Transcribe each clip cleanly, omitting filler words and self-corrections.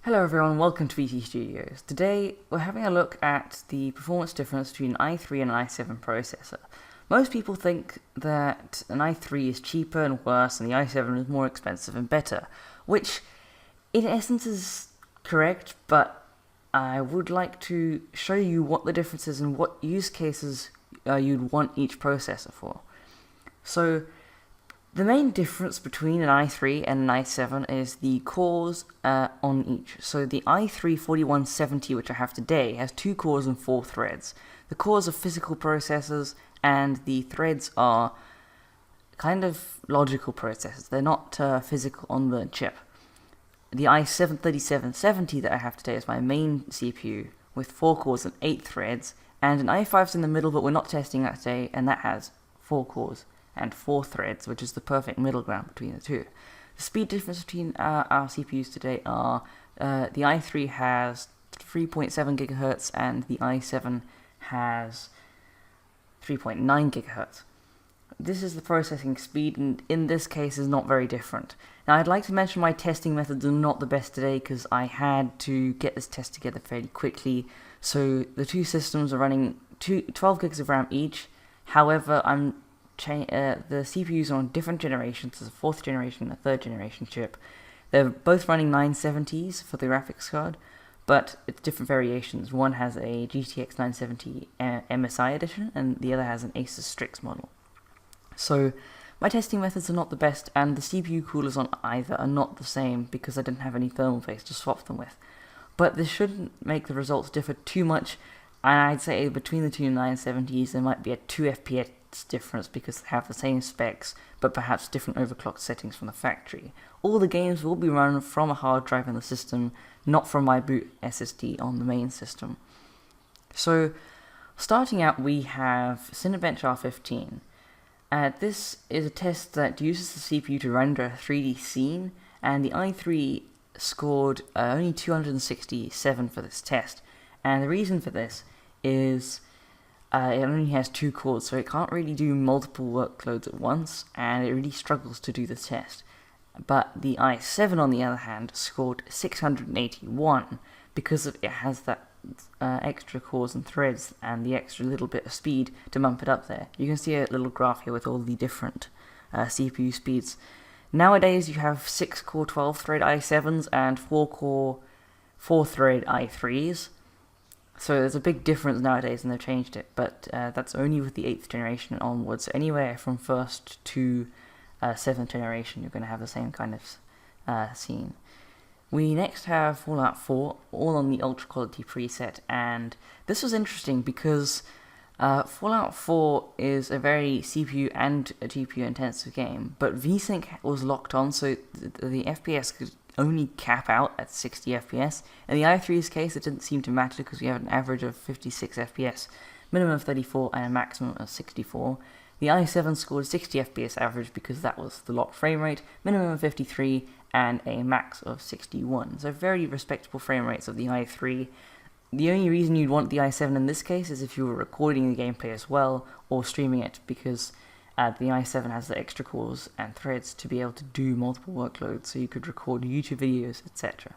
Hello everyone, welcome to VT Studios. Today we're having a look at the performance difference between an i3 and an i7 processor. Most people think that an i3 is cheaper and worse and the i7 is more expensive and better, which in essence is correct, but I would like to show you what the difference is and what use cases you'd want each processor for. So the main difference between an i3 and an i7 is the cores on each. So the i3 4170, which I have today, has 2 cores and 4 threads. The cores are physical processors and the threads are kind of logical processors. They're not physical on the chip. The i7 3770 that I have today is my main CPU with 4 cores and 8 threads, and an i5's in the middle, but we're not testing that today, and that has 4 cores and 4 threads, which is the perfect middle ground between the two. The speed difference between our CPUs today are the i3 has 3.7 GHz and the i7 has 3.9 GHz. This is the processing speed, and in this case is not very different. Now I'd like to mention my testing methods are not the best today because I had to get this test together fairly quickly. So the two systems are running 12 gigs of RAM each. However, the CPUs are on different generations. There's a 4th generation and a 3rd generation chip. They're both running 970s for the graphics card, but it's different variations. One has a GTX 970 MSI edition, and the other has an ASUS StriX model. So my testing methods are not the best, and the CPU coolers on either are not the same because I didn't have any thermal paste to swap them with. But this shouldn't make the results differ too much, and I'd say between the two 970s there might be a 2 FPS difference because they have the same specs but perhaps different overclock settings from the factory. All the games will be run from a hard drive in the system, not from my boot SSD on the main system. So starting out, we have Cinebench R15. This is a test that uses the CPU to render a 3D scene, and the i3 scored only 267 for this test. And the reason for this is it only has 2 cores, so it can't really do multiple workloads at once, and it really struggles to do the test. But the i7, on the other hand, scored 681 because it has that extra cores and threads and the extra little bit of speed to bump it up there. You can see a little graph here with all the different CPU speeds. Nowadays you have 6-core 12-thread i7s and 4-core 4-thread i3s. So there's a big difference nowadays, and they've changed it, but that's only with the 8th generation and onwards. So anywhere from 1st to 7th generation, you're going to have the same kind of scene. We next have Fallout 4, all on the ultra quality preset, and this was interesting because Fallout 4 is a very CPU and a GPU intensive game, but VSync was locked on, so the FPS could only cap out at 60 FPS. In the i3's case, it didn't seem to matter because we have an average of 56 FPS, minimum of 34 and a maximum of 64. The i7 scored 60 FPS average because that was the locked frame rate, minimum of 53 and a max of 61. So very respectable frame rates of the i3. The only reason you'd want the i7 in this case is if you were recording the gameplay as well or streaming it, because the i7 has the extra cores and threads to be able to do multiple workloads, so you could record YouTube videos, etc.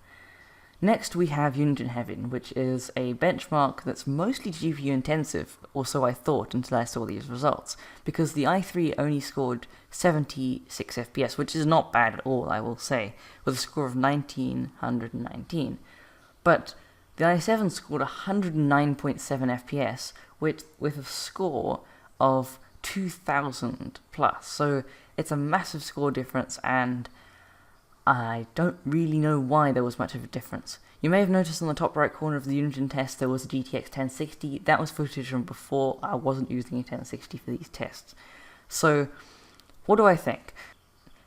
Next we have Unit in Heaven, which is a benchmark that's mostly GPU intensive, or so I thought until I saw these results, because the i3 only scored 76 FPS, which is not bad at all, I will say, with a score of 1919. But the i7 scored 109.7 FPS, with a score of 2000 plus, so it's a massive score difference, and I don't really know why there was much of a difference. You may have noticed on the top right corner of the Unity test there was a GTX 1060. That was footage from before. I wasn't using a 1060 for these tests. So what do I think?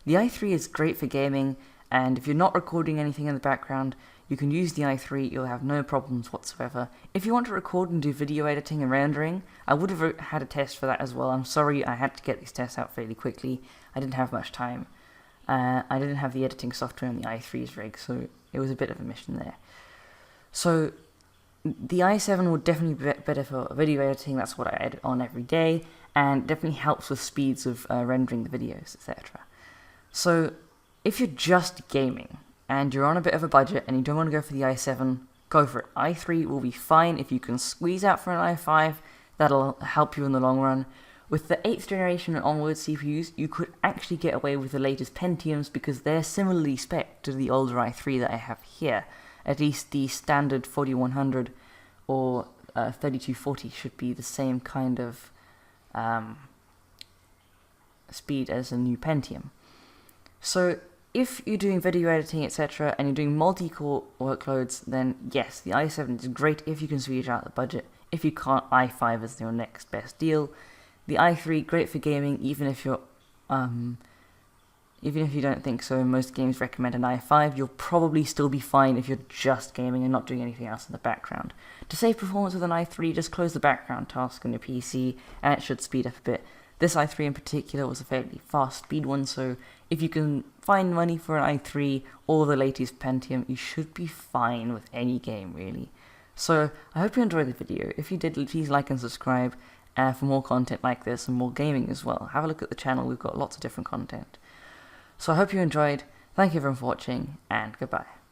The i3 is great for gaming, and if you're not recording anything in the background, you can use the i3, you'll have no problems whatsoever. If you want to record and do video editing and rendering, I would have had a test for that as well. I'm sorry I had to get these tests out fairly quickly. I didn't have much time. I didn't have the editing software on the i3's rig, so it was a bit of a mission there. So the i7 would definitely be better for video editing. That's what I edit on every day, and definitely helps with speeds of rendering the videos, etc. So if you're just gaming, and you're on a bit of a budget and you don't want to go for the i7, go for it. i3 will be fine. If you can squeeze out for an i5, that'll help you in the long run. With the 8th generation and onwards CPUs, you could actually get away with the latest Pentiums because they're similarly spec'd to the older i3 that I have here. At least the standard 4100 or 3240 should be the same kind of speed as a new Pentium. So if you're doing video editing, etc., and you're doing multi-core workloads, then yes, the i7 is great if you can squeeze out the budget. If you can't, i5 is your next best deal. The i3, great for gaming, even if you don't think so. Most games recommend an i5. You'll probably still be fine if you're just gaming and not doing anything else in the background. To save performance with an i3, just close the background task on your PC, and it should speed up a bit. This i3 in particular was a fairly fast speed one, so if you can find money for an i3 or the latest Pentium, you should be fine with any game, really. So, I hope you enjoyed the video. If you did, please like and subscribe for more content like this and more gaming as well. Have a look at the channel, we've got lots of different content. So I hope you enjoyed, thank you everyone for watching, and goodbye.